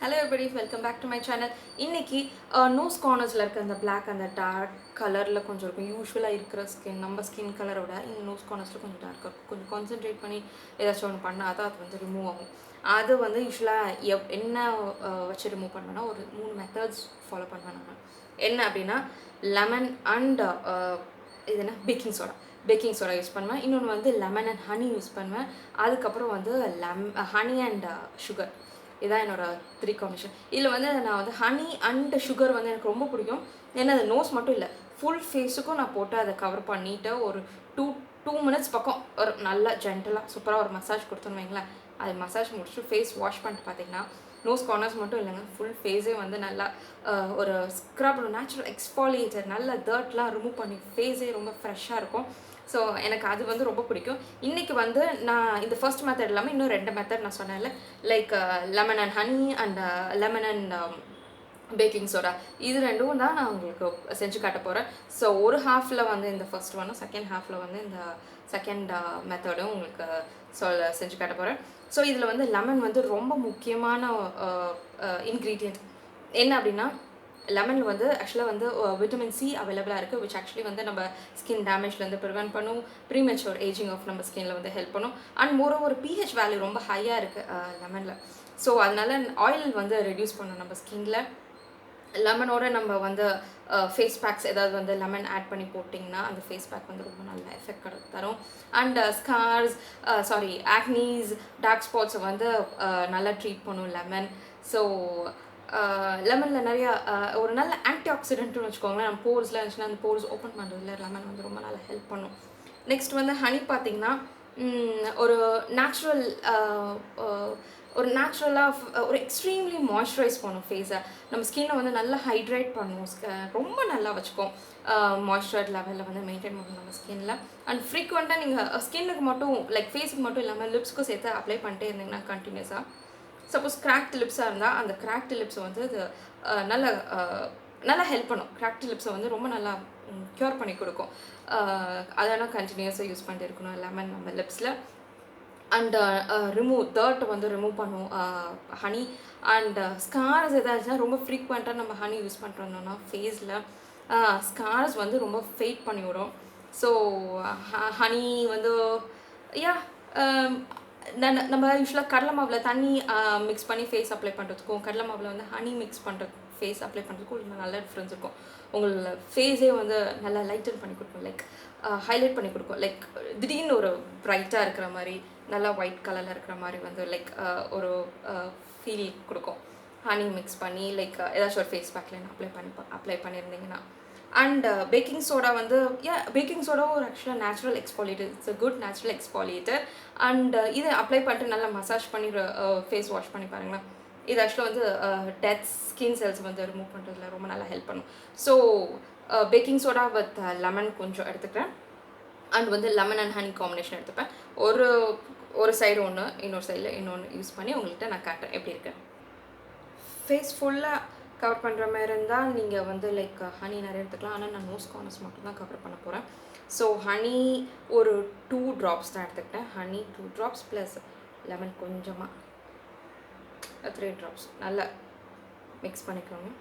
Hello everybody, welcome back to my channel. இன்னைக்கு nose கார்னர்ஸ்ல இருக்க அந்த black அந்த டார்க் கலர்ல கொஞ்சம் இருக்கும். யூசுவலா இருக்கிற நம்ம ஸ்கின் கலரோட இந்த நோஸ் கார்னர்ஸ்ல கொஞ்சம் டார்க்கா இருக்கும். கொஞ்சம் கான்சென்ட்ரேட் பண்ணி ஏதாச்சும் ஒன்று பண்ணால் தான் அது வந்து ரிமூவ் ஆகும். அது வந்து யூஸ்வலாக என்ன வச்சு ரிமூவ் பண்ணுவேன்னா ஒரு 3 மெத்தட்ஸ் ஃபாலோ பண்ணுவேன் நான். என்ன அப்படின்னா லெமன் அண்ட் இது என்ன பேக்கிங் சோடா யூஸ் பண்ணுவேன். இன்னொன்று வந்து லெமன் அண்ட் ஹனி யூஸ் பண்ணுவேன். அதுக்கப்புறம் வந்து ஹனி அண்ட் சுகர். இதான் என்னோட 3 காம்பினேஷன். இதில் வந்து நான் வந்து ஹனி அண்ட் சுகர் வந்து எனக்கு ரொம்ப பிடிக்கும். ஏன்னா அது நோஸ் மட்டும் இல்லை, ஃபுல் ஃபேஸுக்கும் நான் போட்டு அதை கவர் பண்ணிவிட்டு ஒரு டூ மினிட்ஸ் பக்கம் ஒரு நல்லா ஜென்டலாக சூப்பராக ஒரு மசாஜ் கொடுத்தோன்னு வைங்களேன். அது மசாஜ் முடிச்சுட்டு ஃபேஸ் வாஷ் பண்ணிட்டு பார்த்தீங்கன்னா நோஸ் கார்னர்ஸ் மட்டும் இல்லைங்க, ஃபுல் ஃபேஸே வந்து நல்லா ஒரு ஸ்க்ரப், நேச்சுரல் எக்ஸ்பாலியேட்டர், நல்லா டர்ட்லாம் ரிமூவ் பண்ணி ஃபேஸே ரொம்ப ஃப்ரெஷ்ஷாக இருக்கும். ஸோ எனக்கு அது வந்து ரொம்ப பிடிக்கும். இன்றைக்கி வந்து நான் இந்த ஃபர்ஸ்ட் மெத்தட் இல்லாமல் இன்னும் 2 மெத்தட் நான் சொன்னேன்ல, like lemon and honey and lemon and baking soda. இது ரெண்டும் தான் நான் உங்களுக்கு செஞ்சு காட்ட போகிறேன். ஸோ ஒரு ஹாஃபில் வந்து இந்த ஃபர்ஸ்ட் ஒன்னும், செகண்ட் ஹாஃபில் வந்து இந்த செகண்ட் மெத்தடும் உங்களுக்கு செஞ்சு காட்ட போகிறேன். ஸோ இதில் வந்து லெமன் வந்து ரொம்ப முக்கியமான இன்க்ரீடியன்ட். என்ன அப்படின்னா லெமனில் வந்து ஆக்சுவலாக வந்து விட்டமின் சி அவைலபிளாக இருக்குது, விச் ஆக்சுவலி வந்து நம்ம ஸ்கின் டேமேஜ்லேருந்து ப்ரிவென்ட் பண்ணும், ப்ரீமெச்சூர் ஏஜிங் ஆஃப் நம்ம ஸ்கின்னில் வந்து ஹெல்ப் பண்ணும். அண்ட் மோரோவர் பிஹெச் வேல்யூ ரொம்ப ஹையாக இருக்குது லெமனில். ஸோ அதனால ஆயில் வந்து ரெடியூஸ் பண்ணும் நம்ம ஸ்கின்னில். லெமனோட நம்ம வந்து ஃபேஸ் பேக்ஸ் ஏதாவது வந்து லெமன் ஆட் பண்ணி போட்டிங்கன்னா அந்த ஃபேஸ் பேக் வந்து ரொம்ப நல்ல எஃபெக்ட் தரும். அண்ட் ஸ்கார்ஸ் ஆக்னீஸ், டார்க் ஸ்பாட்ஸை வந்து நல்லா ட்ரீட் பண்ணும் லெமன். ஸோ லெமனில் நிறையா ஒரு நல்ல ஆன்டி ஆக்சிடென்ட்னு வச்சுக்கோங்களேன். நம்ம போர்ஸ்லாம் இருந்துச்சுன்னா அந்த போர்ஸ் ஓப்பன் பண்ணுறதுல லெமன் வந்து ரொம்ப நல்லா ஹெல்ப் பண்ணும். நெக்ஸ்ட் வந்து ஹனி பார்த்திங்கன்னா ஒரு நேச்சுரல் ஒரு நேச்சுரலாக ஒரு எக்ஸ்ட்ரீம்லி மாய்ஸ்சரைஸ் பண்ணும் ஃபேஸை. நம்ம ஸ்கின்னை வந்து நல்லா ஹைட்ரேட் பண்ணுவோம், ரொம்ப நல்லா வச்சுக்கோம். மாய்ஸ்சர் லெவலில் வந்து மெயின்டைன் பண்ணும் நம்ம ஸ்கின்னில். அண்ட் ஃப்ரீக்வெண்ட்டாக நீங்கள் ஸ்கின்னுக்கு மட்டும் லைக் ஃபேஸுக்கு மட்டும் இல்லாமல் லிப்ஸ்க்கும் சேர்த்து அப்ளை பண்ணிட்டே இருந்தீங்கன்னா கண்டினியூஸாக, சப்போஸ் கிராக்ட் லிப்ஸாக இருந்தால் அந்த கிராக்ட் லிப்ஸை வந்து அது நல்லா ஹெல்ப் பண்ணும். கிராக்ட் லிப்ஸை வந்து ரொம்ப நல்லா க்யூர் பண்ணி கொடுக்கும். அதெல்லாம் கண்டினியூஸாக யூஸ் பண்ணிட்டு இருக்கணும் லெமன் நம்ம லிப்ஸில். அண்ட் டர்ட்டை வந்து ரிமூவ் பண்ணும் ஹனி. அண்ட் ஸ்கார்ஸ் ஏதாச்சுன்னா ரொம்ப ஃப்ரீக்வெண்ட்டாக நம்ம ஹனி யூஸ் பண்ணுறோம்னா ஃபேஸில் ஸ்கார்ஸ் வந்து ரொம்ப ஃபேட் பண்ணி விடும். ஸோ ஹனி வந்து நம்ம யூஸ்வலாக கடலை மாவில் தண்ணி மிக்ஸ் பண்ணி ஃபேஸ் அப்ளை பண்ணுறதுக்கும் கடலை மாவில் வந்து ஹனி மிக்ஸ் பண்ணுற ஃபேஸ் அப்ளை பண்ணுறதுக்கும் நல்ல டிஃப்ரென்ஸ் இருக்கும். உங்களோட ஃபேஸே வந்து நல்லா லைட்டன் பண்ணி கொடுக்கும், லைக் ஹைலைட் பண்ணி கொடுக்கும். லைக் திடீர்னு ஒரு ப்ரைட்டாக இருக்கிற மாதிரி, நல்லா ஒயிட் கலரில் இருக்கிற மாதிரி வந்து லைக் ஒரு ஃபீல் கொடுக்கும் ஹனி மிக்ஸ் பண்ணி, லைக் ஏதாச்சும் ஒரு ஃபேஸ் பேக்கில் அப்ளை பண்ணியிருந்தீங்கன்னா. அண்ட் பேக்கிங் சோடா வந்து பேக்கிங் சோடாவும் ஒரு ஆக்சுவலாக natural exfoliator. It's a good natural exfoliator. And இதை அப்ளை பண்ணிட்டு நல்லா மசாஜ் பண்ணி ஃபேஸ் வாஷ் பண்ணி பாருங்களேன். இது ஆக்சுவலாக வந்து டெத் ஸ்கின் செல்ஸ் வந்து ரிமூவ் பண்ணுறதுல ரொம்ப நல்லா ஹெல்ப் பண்ணும். So baking soda with lemon கொஞ்சம் எடுத்துக்கிறேன். அண்ட் வந்து லெமன் அண்ட் ஹனி காம்பினேஷன் எடுத்துப்பேன். ஒரு சைடு ஒன்று, இன்னொரு சைடில் இன்னொன்று யூஸ் பண்ணி உங்கள்கிட்ட நான் காட்டுறேன் எப்படி இருக்கேன். ஃபேஸ் ஃபுல்லாக கவர் பண்ணுற மாதிரி இருந்தால் நீங்கள் வந்து லைக் ஹனி நிறைய எடுத்துக்கலாம். ஆனால் நான் நோஸ் கார்னர்ஸ் மட்டும் தான் கவர் பண்ண போகிறேன். ஸோ ஹனி ஒரு 2 ட்ராப்ஸ் தான் எடுத்துக்கிட்டேன். ஹனி 2 ட்ராப்ஸ் ப்ளஸ் லெமன் கொஞ்சமாக 3 ட்ராப்ஸ் நல்லா மிக்ஸ் பண்ணிக்கோங்க.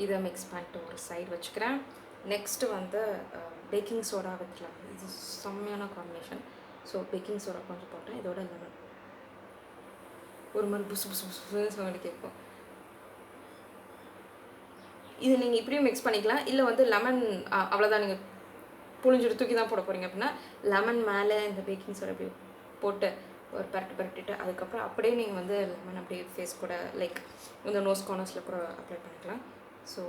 இதை மிக்ஸ் பண்ணிட்டு ஒரு சைடு வச்சுக்கிறேன். நெக்ஸ்ட்டு வந்து பேக்கிங் சோடா வித் லெமன், இது செம்மையான காம்பினேஷன். ஸோ பேக்கிங் சோடா கொஞ்சம் போட்டேன், இதோட லெமன் ஒரு மாதிரி புசு புசு புசு சவுண்டு கேட்கும். இது நீங்கள் இப்படியும் மிக்ஸ் பண்ணிக்கலாம். இல்லை வந்து லெமன் அவ்வளோதான், நீங்கள் புளிஞ்சிட்டு தூக்கி தான் போட போகிறீங்க அப்படின்னா லெமன் மேலே இந்த பேக்கிங் சோடா அப்படி போட்டு ஒரு பரட்டிட்டு அதுக்கப்புறம் அப்படியே நீங்கள் வந்து லெமன் அப்படியே ஃபேஸ் கூட லைக் இந்த நோஸ் கார்னர்ஸில் கூட அப்ளை பண்ணிக்கலாம். ஸோ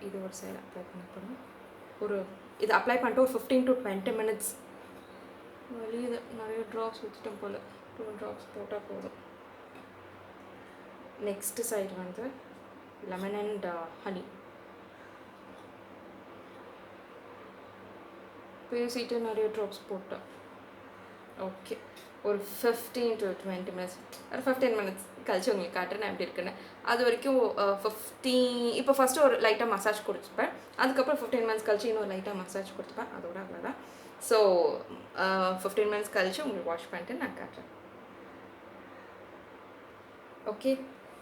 இது ஒரு சைடு அப்ளை பண்ணப்படும். இது அப்ளை பண்ணிட்டு ஒரு 15 to 20 minutes வெளியே நிறைய ட்ராப்ஸ் ஊற்றிட்டோம் போல், 2 ட்ராப்ஸ் போட்டால் போதும். நெக்ஸ்ட் சைடு வந்து லெமன் அண்ட் ஹனி பேசிட்டு நிறைய ட்ராப்ஸ் போட்டேன். ஓகே, ஒரு 15 to 20 minutes, ஒரு 15 minutes கழிச்சு உங்களுக்கு காட்டுறேன் நான் எப்படி இருக்குன்னு. அது வரைக்கும் இப்போ ஃபஸ்ட்டு ஒரு லைட்டாக மசாஜ் கொடுத்துப்பேன். அதுக்கப்புறம் 15 minutes கழிச்சு இன்னொரு லைட்டாக மசாஜ் கொடுத்துப்பேன். அதோட அவ்வளோதான். ஸோ 15 மினிட்ஸ் கழிச்சு உங்களுக்கு வாஷ் பண்ணிட்டு நான் காட்டுறேன். ஓகே,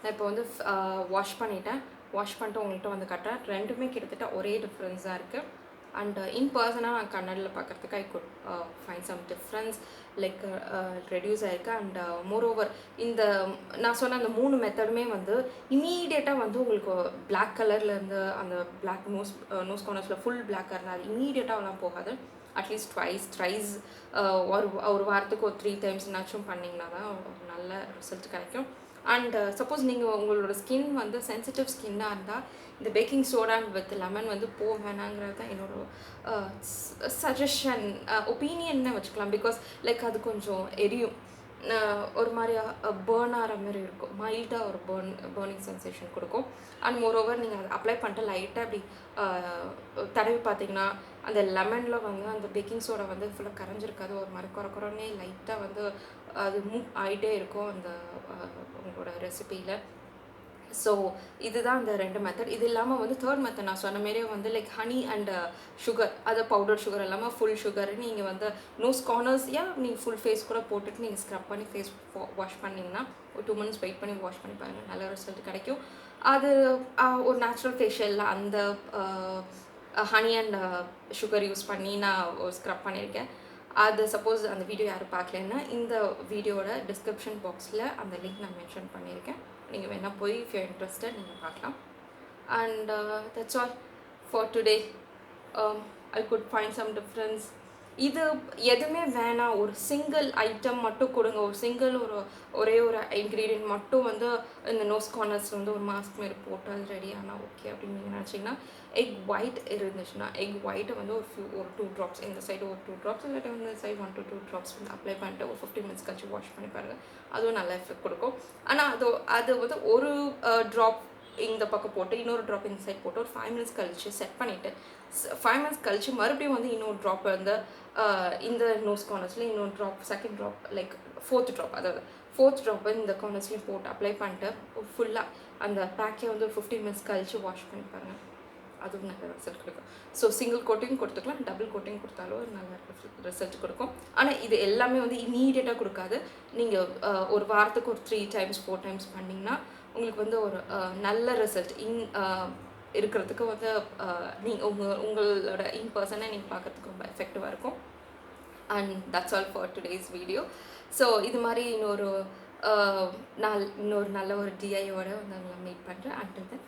நான் இப்போ வந்து வாஷ் பண்ணிட்டேன். வாஷ் பண்ணிட்டு உங்கள்கிட்ட வந்து காட்டுறேன். ரெண்டுமே கிட்டத்தட்ட ஒரே டிஃப்ரென்ஸ் தான் இருக்குது. அண்ட் இன் பர்சனாக நான் கண்ணாடியில் பார்க்குறதுக்கு I could find some difference like reduce ஆகிருக்கு. அண்ட் மோரோவர் இந்த நான் சொன்ன அந்த 3 மெத்தடுமே வந்து இமீடியட்டாக வந்து உங்களுக்கு பிளாக் கலர்லேருந்து அந்த பிளாக் நோஸ் கார்னர்ஸில் ஃபுல் பிளாக்காக இருந்தால் அது இமீடியட்டாகலாம் போகாது. அட்லீஸ்ட் த்ரைஸ் ஒரு வாரத்துக்கு ஒரு 3 டைம்ஸ்னாச்சும் பண்ணிங்கன்னா தான் ஒரு நல்ல ரிசல்ட் கிடைக்கும். அண்ட் சப்போஸ் நீங்கள் உங்களோட ஸ்கின் வந்து சென்சிட்டிவ் ஸ்கின்னாக இருந்தால் இந்த பேக்கிங் சோடா வித் லெமன் வந்து வேணாங்கிறது தான் என்னோட சஜஷன், ஒப்பீனியன்னு வச்சுக்கலாம். பிகாஸ் லைக் அது கொஞ்சம் எரியும், ஒரு மாதிரி பேர்ன் ஆகிற மாதிரி இருக்கும், மைல்டாக ஒரு பேர்னிங் சென்சேஷன் கொடுக்கும். அண்ட் மோரோவர் நீங்கள் அதை அப்ளை பண்ணிட்டு லைட்டாக அப்படி தடவி பார்த்தீங்கன்னா அந்த லெமனில் வந்து அந்த பேக்கிங் சோடா வந்து ஃபுல்லாக கரைஞ்சிருக்காது, ஒரு மாதிரி குறக்குறனே லைட்டாக வந்து அது மூவ் ஆகிட்டே இருக்கும் அந்த உங்களோட ரெசிபியில். ஸோ இதுதான் அந்த 2 மெத்தட். இது இல்லாமல் வந்து தேர்ட் மெத்தட் நான் சொன்ன மாரியே வந்து லைக் ஹனி அண்ட் சுகர், அது பவுடர் சுகர் இல்லாமல் ஃபுல் சுகர் நீங்கள் வந்து நோஸ் கார்னர்ஸ் நீங்கள் ஃபுல் ஃபேஸ் கூட போட்டுட்டு நீங்கள் ஸ்க்ரப் பண்ணி ஃபேஸ் வாஷ் பண்ணிங்கன்னா ஒரு 2 மினிட்ஸ் வெயிட் பண்ணி வாஷ் பண்ணி பாருங்கள், நல்ல ரிசல்ட் கிடைக்கும். அது ஒரு நேச்சுரல் ஃபேஷியலில் அந்த ஹனி அண்ட் சுகர் யூஸ் பண்ணி நான் ஸ்க்ரப் பண்ணியிருக்கேன். அது சப்போஸ் அந்த வீடியோ யாரும் பார்க்கலன்னா இந்த வீடியோட டிஸ்கிரிப்ஷன் பாக்ஸில் அந்த லிங்க் நான் மென்ஷன் பண்ணியிருக்கேன். நீங்கள் வேணால் போய் இஃப் யூ இன்ட்ரெஸ்டட் நீங்கள் பார்க்கலாம். And that's all for today. I could find some difference. இது எதுவுமே வேணாம், ஒரு சிங்கிள் ஐட்டம் மட்டும் கொடுங்க, ஒரு சிங்கிள் ஒரே ஒரு இன்க்ரீடியன்ட் மட்டும் வந்து இந்த நோஸ் கார்னர்ஸ் வந்து ஒரு மாஸ்க் மாரி போட்டு அது ரெடி ஆனால் ஓகே அப்படின்னு நீங்கள் நினச்சிங்கன்னா எக் ஒயிட் இருந்துச்சுன்னா எக் ஒயிட்டை வந்து ஒரு 2 ட்ராப்ஸ் இந்த சைடு ஒரு 2 ட்ராப்ஸ் இல்லாட்டி வந்து இந்த சைடு 1 to 2 ட்ராப்ஸ் வந்து அப்ளை பண்ணிட்டு ஒரு 15 மினிட்ஸ் கழிச்சு வாஷ் பண்ணி பாருங்கள், அதுவும் நல்ல எஃபெக்ட் கொடுக்கும். ஆனால் அது வந்து ஒரு ட்ராப் இந்த பக்கம் போட்டு இன்னொரு ட்ராப் இந்த சைட் போட்டு ஒரு 5 மினிட்ஸ் கழிச்சு செட் பண்ணிவிட்டு 5 மினிட்ஸ் கழிச்சு மறுபடியும் வந்து இன்னொரு ட்ராப் வந்து இந்த நோஸ் கார்னர்ஸில் இன்னொரு drop, second drop like 4th drop, அதாவது 4th ட்ராப்பை இந்த கார்னர்ஸ்லையும் போட்டு அப்ளை பண்ணிட்டு ஃபுல்லாக அந்த பேக்கை வந்து ஒரு 15 மினிட்ஸ் கழிச்சு வாஷ் பண்ணி பாருங்கள், அதுவும் நல்ல ரிசல்ட் கொடுக்கும். ஸோ சிங்கிள் கோட்டிங் கொடுத்துக்கலாம், டபுள் கோட்டிங் கொடுத்தாலும் ஒரு நல்ல ரிசல்ட் கொடுக்கும். ஆனால் இது எல்லாமே வந்து இமீடியட்டாக கொடுக்காது. நீங்கள் ஒரு வாரத்துக்கு ஒரு 3 டைம்ஸ் 4 டைம்ஸ் பண்ணிங்கன்னா உங்களுக்கு வந்து ஒரு நல்ல ரிசல்ட் இருக்கிறதுக்கு வந்து நீங்கள் உங்களோட இன் பர்சனை நீங்கள் பார்க்குறதுக்கு ரொம்ப எஃபெக்டிவாக இருக்கும். And that's all for today's video. So இது மாதிரி இன்னொரு நல்ல ஒரு டிஐயோட வந்து உங்களை மீட் பண்ணுறேன். Until then